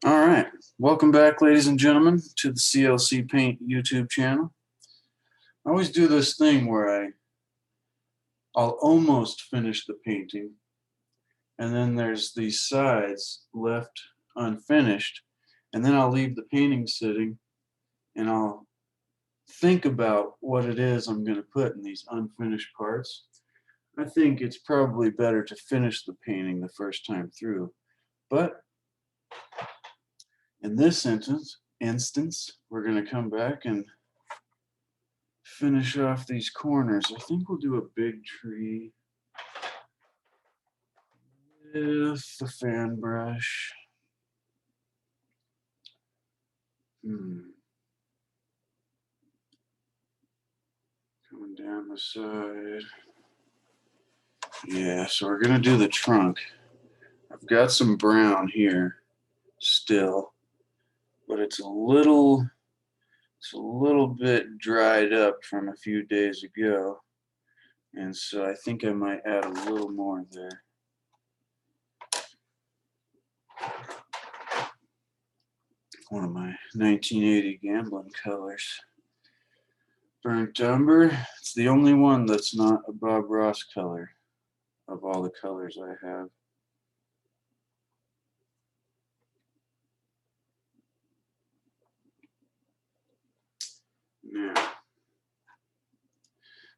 All right, welcome back, ladies and gentlemen, to the CLC Paint YouTube channel. I always do this thing where I'll almost finish the painting, and then there's these sides left unfinished, and then I'll leave the painting sitting, and I'll think about what it is I'm going to put in these unfinished parts. I think it's probably better to finish the painting the first time through, but in this instance, we're going to come back and finish off these corners. I think we'll do a big tree with the fan brush. Coming down the side. Yeah, so we're gonna do the trunk. I've got some brown here still, but it's a little bit dried up from a few days ago, and so I think I might add a little more there. One of my 1980 gambling colors. Burnt umber. It's the only one that's not a Bob Ross color of all the colors I have.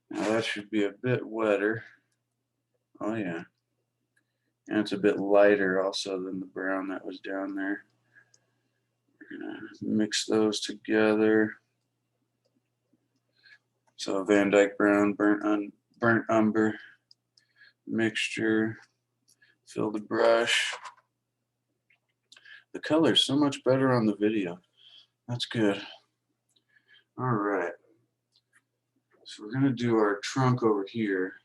Now that should be a bit wetter. Oh yeah. And it's a bit lighter also than the brown that was down there. We're gonna mix those together. So Van Dyke brown, burnt umber mixture. Fill the brush. The color's so much better on the video. That's good. All right. So we're gonna do our trunk over here.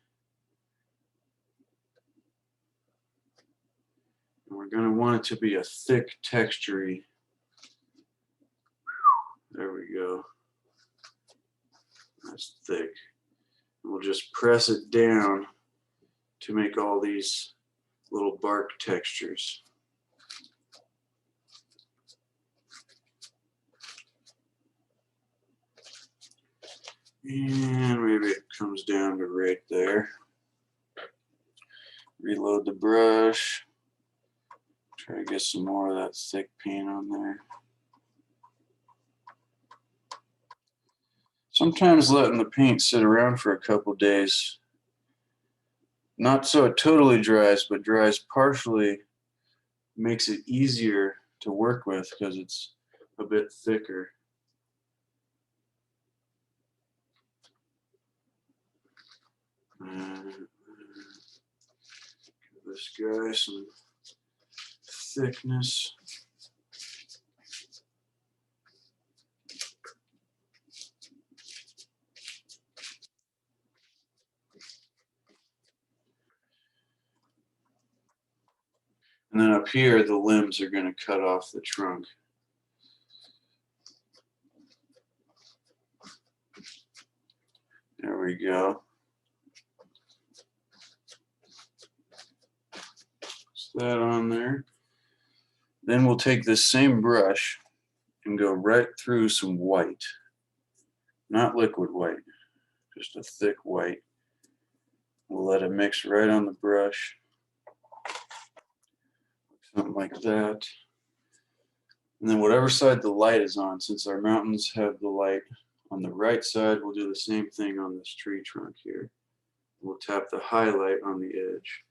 And we're gonna want it to be a thick, textury. There we go. That's thick. And we'll just press it down to make all these little bark textures. And maybe it comes down to right there. Reload the brush. Try to get some more of that thick paint on there. Sometimes letting the paint sit around for a couple days, not so it totally dries, but dries partially, makes it easier to work with because it's a bit thicker. Give this guy some thickness. And then up here, the limbs are going to cut off the trunk. There we go. Put that on there. Then we'll take this same brush and go right through some white. Not liquid white, just a thick white. We'll let it mix right on the brush. Something like that. And then whatever side the light is on, since our mountains have the light on the right side, we'll do the same thing on this tree trunk here. We'll tap the highlight on the edge.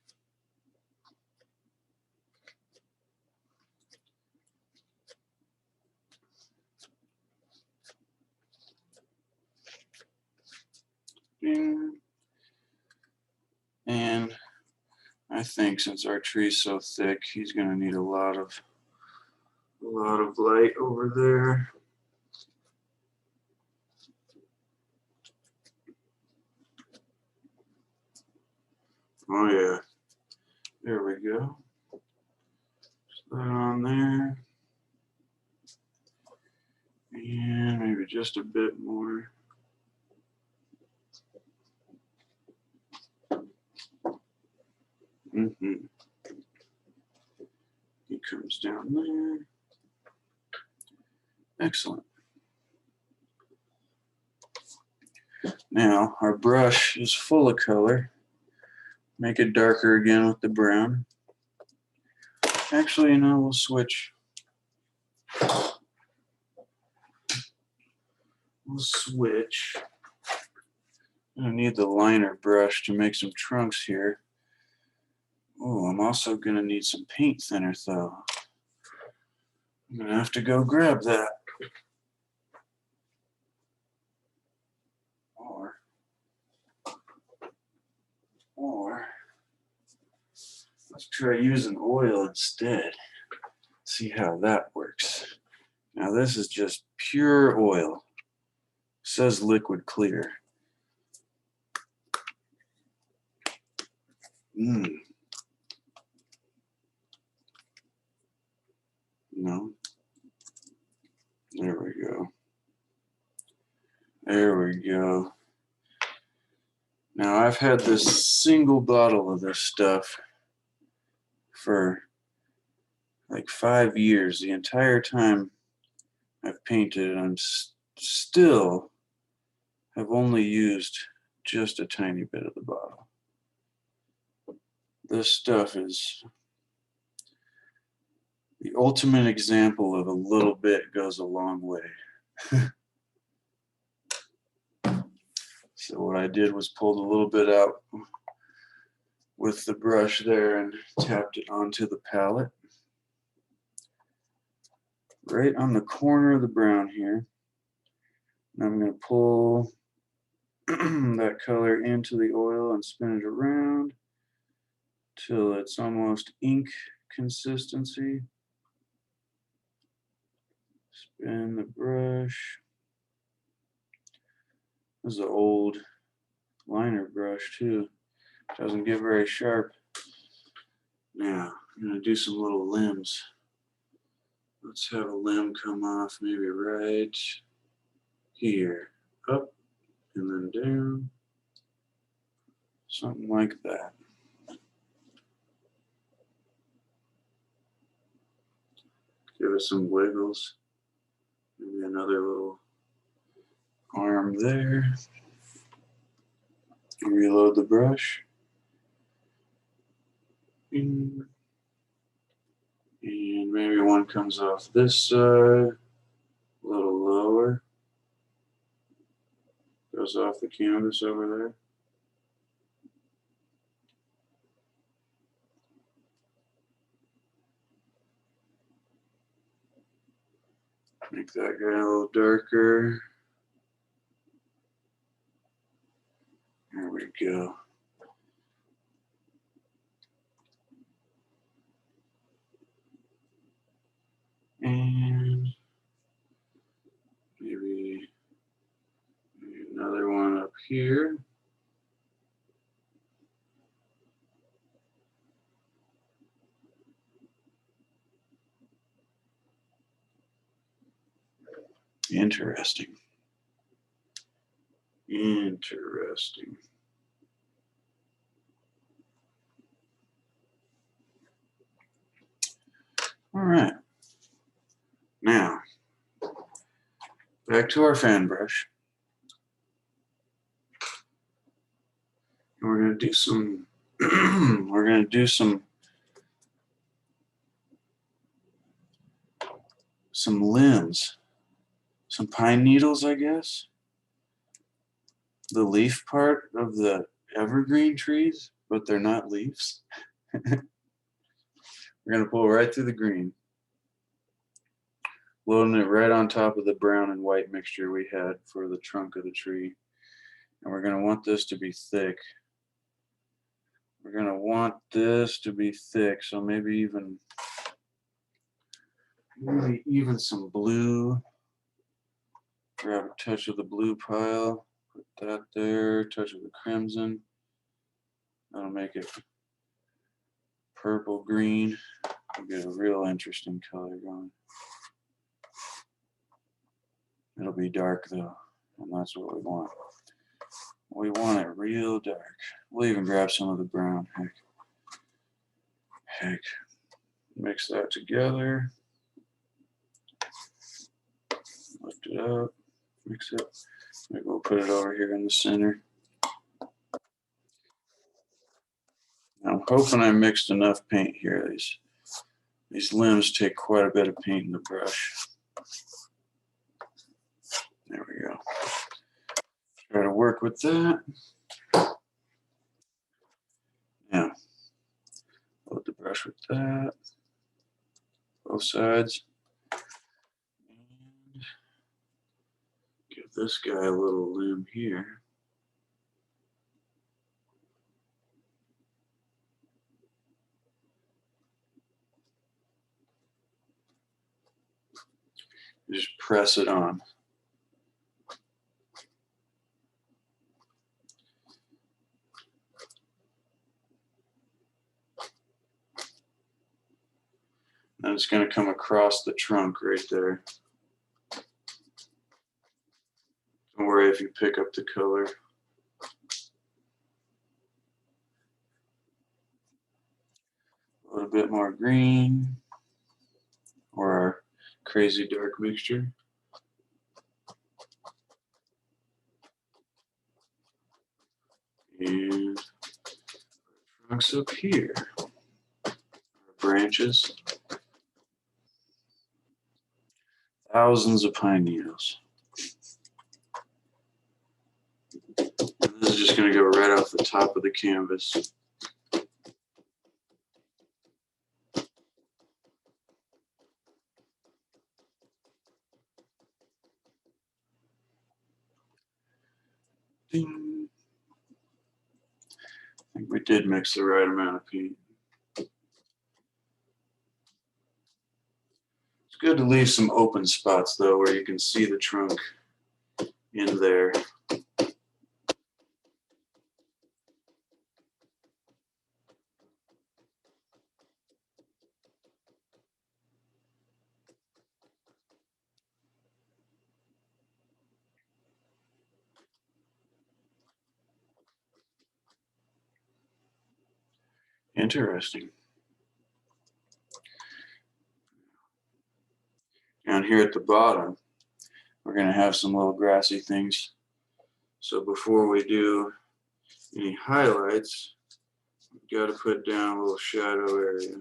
Bing. And I think since our tree's so thick, he's going to need a lot of light over there. Oh yeah, there we go. Put that on there. And maybe just a bit more. He comes down there. Excellent. Now our brush is full of color. Make it darker again with the brown. Actually, you know, we'll switch. I'm gonna need the liner brush to make some trunks here. Oh, I'm also gonna need some paint thinner though. I'm gonna have to go grab that. Or let's try using oil instead. See how that works. Now this is just pure oil. It says liquid clear. No. There we go. There we go. Now I've had this single bottle of this stuff for like 5 years. The entire time I've painted, I'm still have only used just a tiny bit of the bottle. This stuff is the ultimate example of a little bit goes a long way. So what I did was pulled a little bit out with the brush there and tapped it onto the palette. Right on the corner of the brown here. And I'm going to pull that color into the oil and spin it around till it's almost ink consistency. Spin the brush. This is an old liner brush too. Doesn't get very sharp. Now, I'm going to do some little limbs. Let's have a limb come off maybe right here. Up and then down. Something like that. Give it some wiggles. Maybe another little arm there. Reload the brush. And maybe one comes off this side, a little lower. Goes off the canvas over there. Make that guy a little darker. There we go. And maybe another one up here. Interesting. Interesting. All right. Now, back to our fan brush. And we're going to do some some limbs, some pine needles, I guess. The leaf part of the evergreen trees, but they're not leaves. We're going to pull right through the green, loading it right on top of the brown and white mixture we had for the trunk of the tree. And we're going to want this to be thick. We're going to want this to be thick, so maybe even some blue. Grab a touch of the blue pile, put that there, touch of the crimson. That'll make it purple green. We'll get a real interesting color going. It'll be dark though, and that's what we want. We want it real dark. We'll even grab some of the brown. Heck. Mix that together. Lift it up, mix it. Maybe we'll put it over here in the center. Now, I'm hoping I mixed enough paint here. These limbs take quite a bit of paint in the brush. There we go. Try to work with that. Now, load the brush with that. Both sides. And give this guy a little limb here. Just press it on. And it's going to come across the trunk right there. Don't worry if you pick up the color. A little bit more green, or our crazy dark mixture. And trunks up here. Branches. Thousands of pine needles. And this is just going to go right off the top of the canvas. Ding. I think we did mix the right amount of paint. It's good to leave some open spots though, where you can see the trunk in there. Interesting. Down here at the bottom, we're going to have some little grassy things. So before we do any highlights, we've got to put down a little shadow area.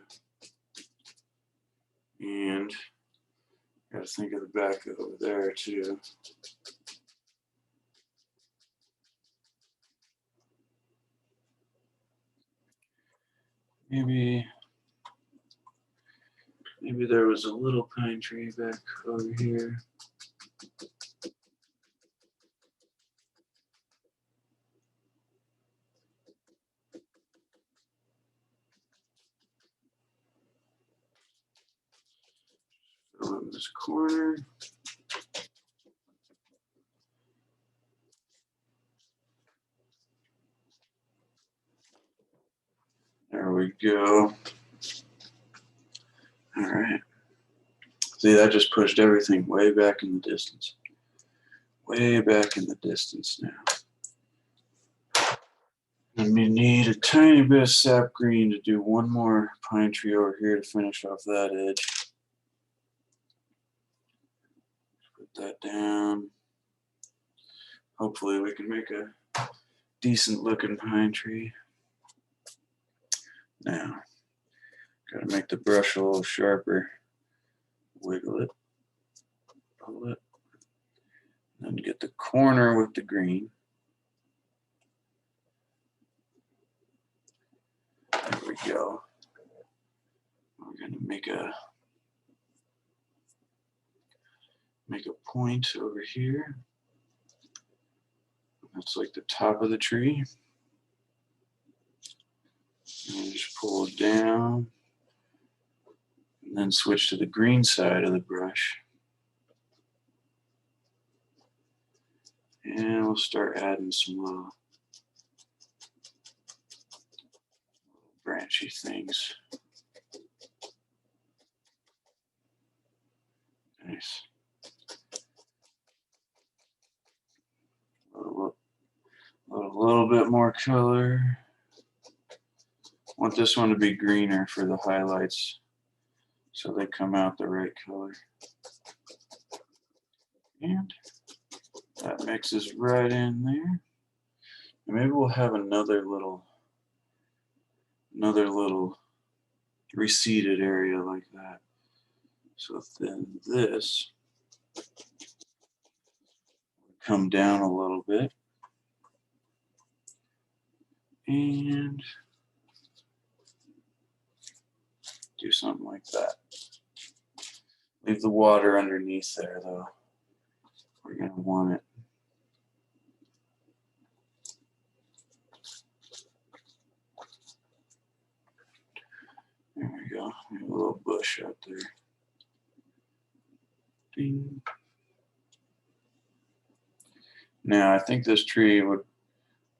And got to think of the back over there too. Maybe there was a little pine tree back over here. Fill in this corner. There we go. All right. See, that just pushed everything way back in the distance. Way back in the distance now. And we need a tiny bit of sap green to do one more pine tree over here to finish off that edge. Put that down. Hopefully we can make a decent looking pine tree. Now, got to make the brush a little sharper. Wiggle it, pull it, and then get the corner with the green. There we go. We're going to make a point over here. That's like the top of the tree. And just pull it down. And then switch to the green side of the brush. And we'll start adding some little branchy things. Nice. A little bit more color. Want this one to be greener for the highlights so they come out the right color. And that mixes right in there. And maybe we'll have another little receded area like that. So then this will come down a little bit. And do something like that. Leave the water underneath there though. We're going to want it. There we go. A little bush out there. Ding. Now I think this tree would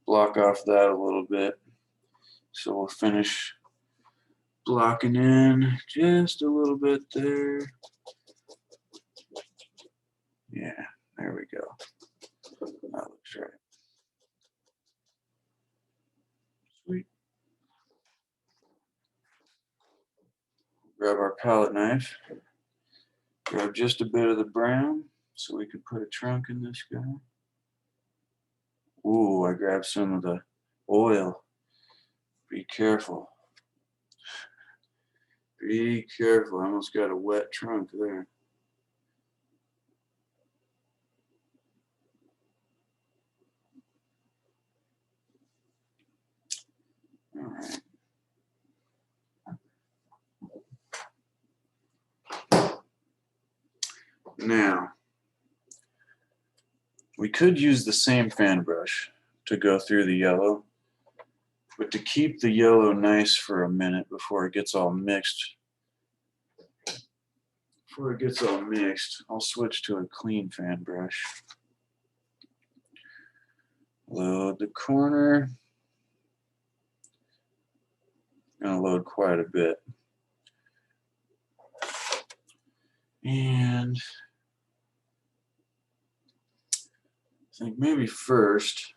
block off that a little bit. So we'll finish blocking in just a little bit there. Yeah, there we go. That looks right. Sweet. Grab our palette knife. Grab just a bit of the brown so we can put a trunk in this guy. Ooh, I grabbed some of the oil. Be careful. Be careful. I almost got a wet trunk there. All right. Now, we could use the same fan brush to go through the yellow, but to keep the yellow nice for a minute before it gets all mixed, I'll switch to a clean fan brush. Load the corner. Gonna load quite a bit. And I think maybe first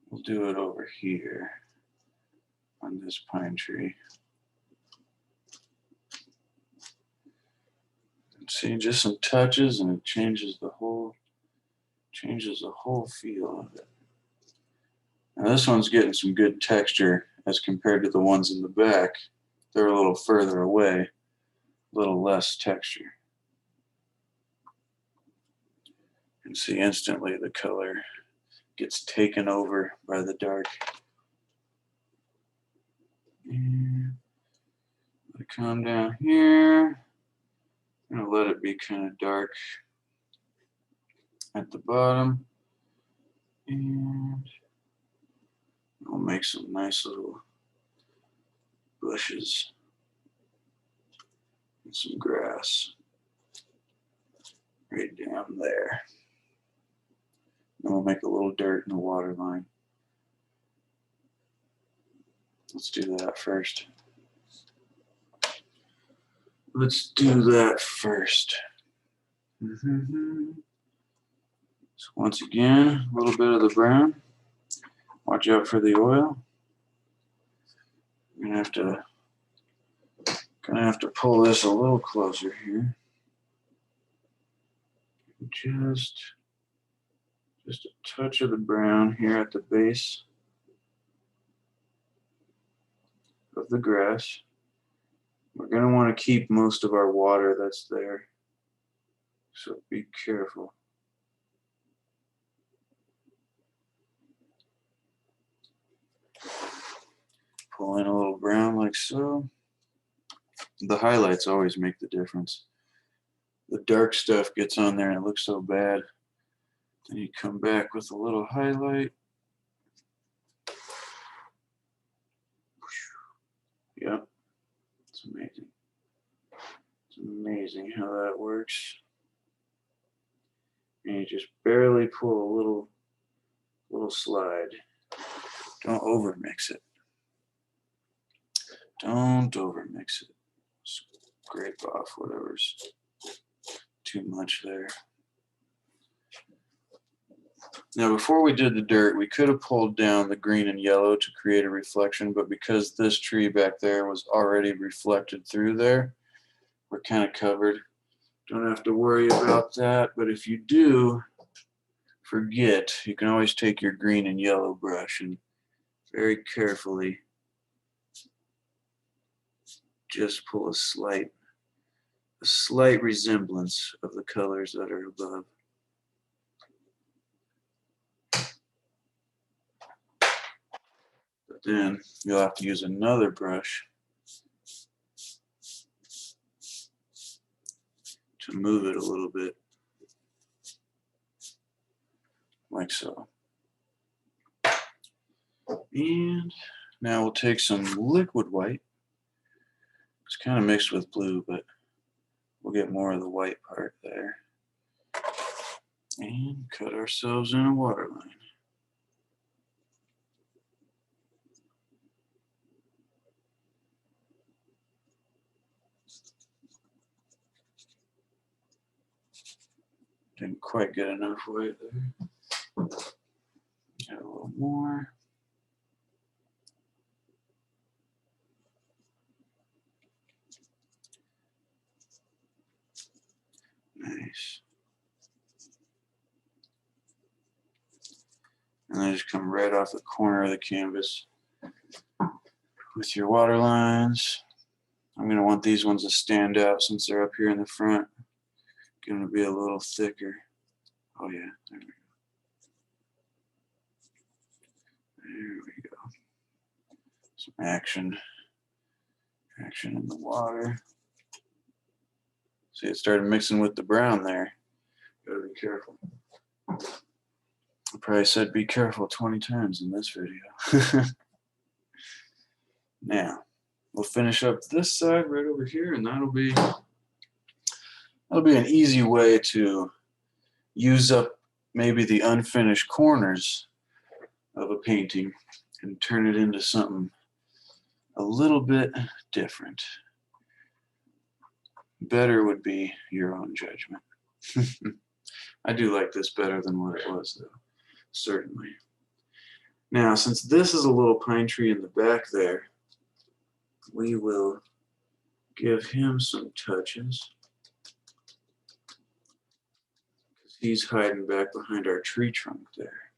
we'll do it over here on this pine tree. See, just some touches and it changes the whole feel of it. Now this one's getting some good texture as compared to the ones in the back. They're a little further away, a little less texture. You can see instantly the color gets taken over by the dark. And let it come down here. I'm gonna let it be kind of dark at the bottom. And we'll make some nice little bushes and some grass right down there. And we'll make a little dirt in the water line. Let's do that first. So once again, a little bit of the brown. Watch out for the oil. I'm gonna have to pull this a little closer here. Just a touch of the brown here at the base of the grass. We're going to want to keep most of our water that's there, so be careful. Pull in a little brown like so. The highlights always make the difference. The dark stuff gets on there and it looks so bad. Then you come back with a little highlight. Yep, it's amazing. It's amazing how that works. And you just barely pull a little slide. Don't overmix it. Don't overmix it. Scrape off whatever's too much there. Now, before we did the dirt, we could have pulled down the green and yellow to create a reflection, but because this tree back there was already reflected through there, we're kind of covered. Don't have to worry about that, but if you do forget, you can always take your green and yellow brush and very carefully just pull a slight resemblance of the colors that are above. But then you'll have to use another brush to move it a little bit, like so. And now we'll take some liquid white. It's kind of mixed with blue, but we'll get more of the white part there. And cut ourselves in a water line. Didn't quite get enough white there. Add a little more. Nice. And then just come right off the corner of the canvas with your water lines. I'm going to want these ones to stand out since they're up here in the front. Going to be a little thicker. Oh yeah, there we go. There we go. Some action in the water. See, it started mixing with the brown there. Gotta be careful. I probably said be careful 20 times in this video. Now, we'll finish up this side right over here, and that'll be an easy way to use up maybe the unfinished corners of a painting and turn it into something a little bit different. Better would be your own judgment. I do like this better than what it was, though, certainly. Now, since this is a little pine tree in the back there, we will give him some touches. He's hiding back behind our tree trunk there.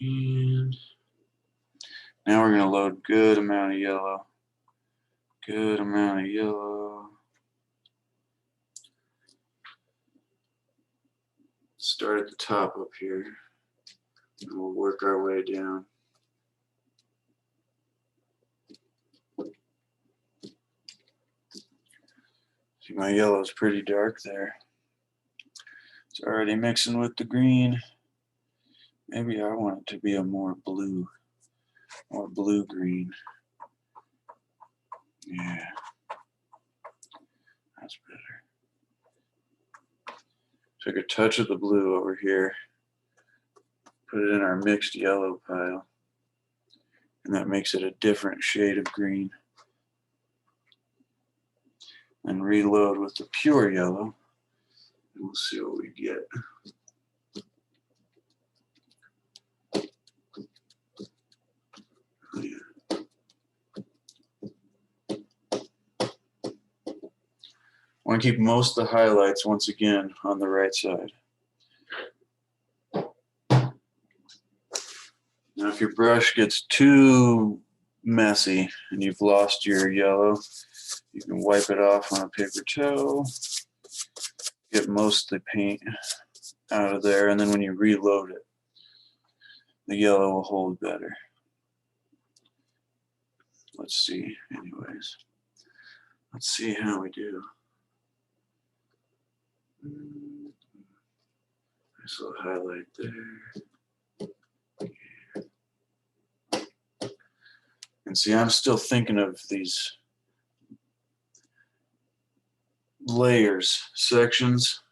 And now we're going to load good amount of yellow. Good amount of yellow. Start at the top up here, and we'll work our way down. See, my yellow is pretty dark there. It's already mixing with the green. Maybe I want it to be a more blue-green. Yeah, that's better. Take a touch of the blue over here, put it in our mixed yellow pile, and that makes it a different shade of green. And reload with the pure yellow, and we'll see what we get. Oh, yeah. I want to keep most of the highlights once again on the right side. Now if your brush gets too messy and you've lost your yellow, you can wipe it off on a paper towel, get most of the paint out of there, and then when you reload it, the yellow will hold better. Let's see, anyways. Let's see how we do. Nice little highlight there. And see, I'm still thinking of these layers, sections,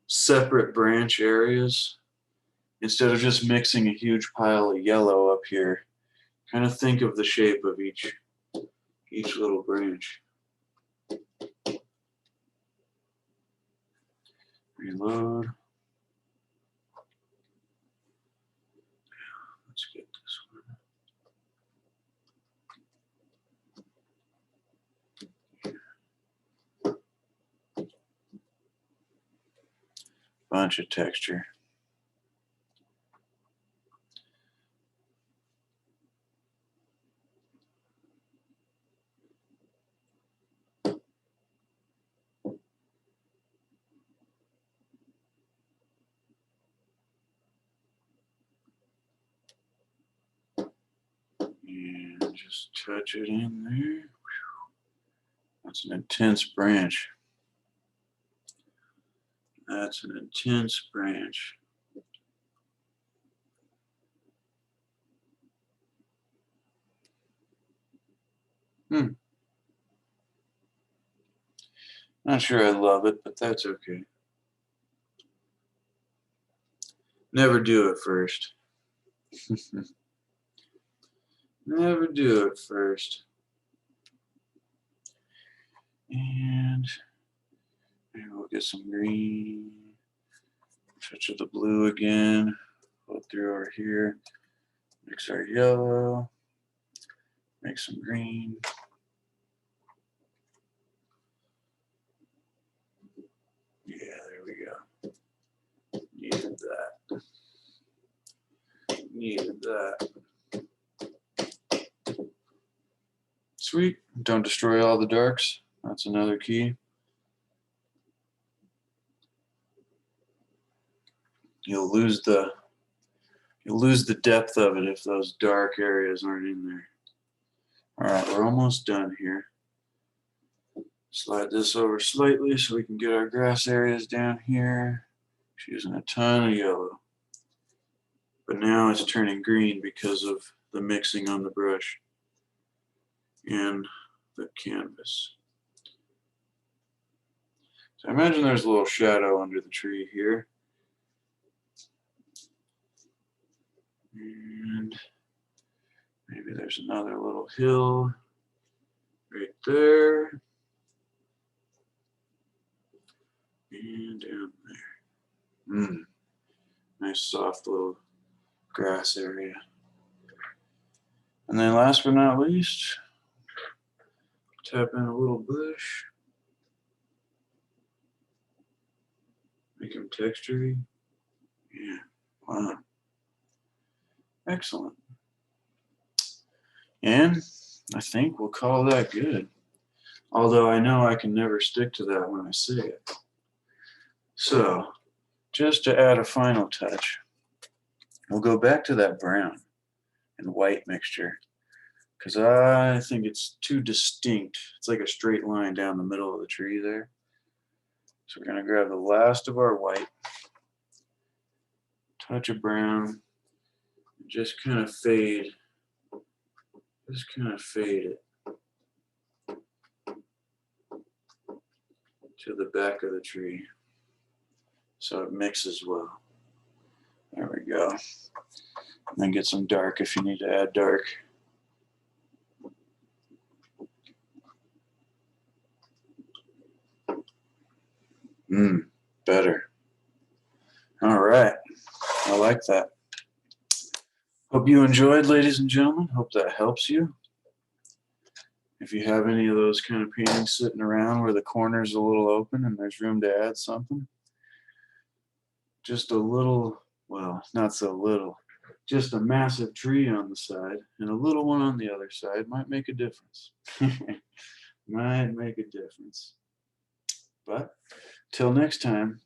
separate branch areas. Instead of just mixing a huge pile of yellow up here, kind of think of the shape of each little branch. Reload. Let's get this one. bunch of texture. And just touch it in there. That's an intense branch. That's an intense branch. Not sure I love it, but that's okay. Never do it first. Never do it first. And maybe we'll get some green. Touch of the blue again. Go through over here. Mix our yellow. Make some green. Yeah, there we go. Needed that. Needed that. Sweet. Don't destroy all the darks. That's another key. You'll lose the depth of it if those dark areas aren't in there. All right, we're almost done here. Slide this over slightly so we can get our grass areas down here. Just using a ton of yellow. But now it's turning green because of the mixing on the brush and the canvas. So I imagine there's a little shadow under the tree here. And maybe there's another little hill right there. And down there. Nice soft little grass area. And then last but not least, tap in a little bush. Make them textury. Yeah, wow. Excellent. And I think we'll call that good. Although I know I can never stick to that when I say it. So, just to add a final touch, we'll go back to that brown and white mixture because I think it's too distinct. It's like a straight line down the middle of the tree there. So we're going to grab the last of our white, touch of brown, and just kind of fade it to the back of the tree so it mixes well. There we go. And then get some dark if you need to add dark. Better. All right. I like that. Hope you enjoyed, ladies and gentlemen. Hope that helps you. If you have any of those kind of paintings sitting around where the corner's a little open and there's room to add something, just a little, well, not so little, just a massive tree on the side and a little one on the other side might make a difference. Might make a difference. But till next time,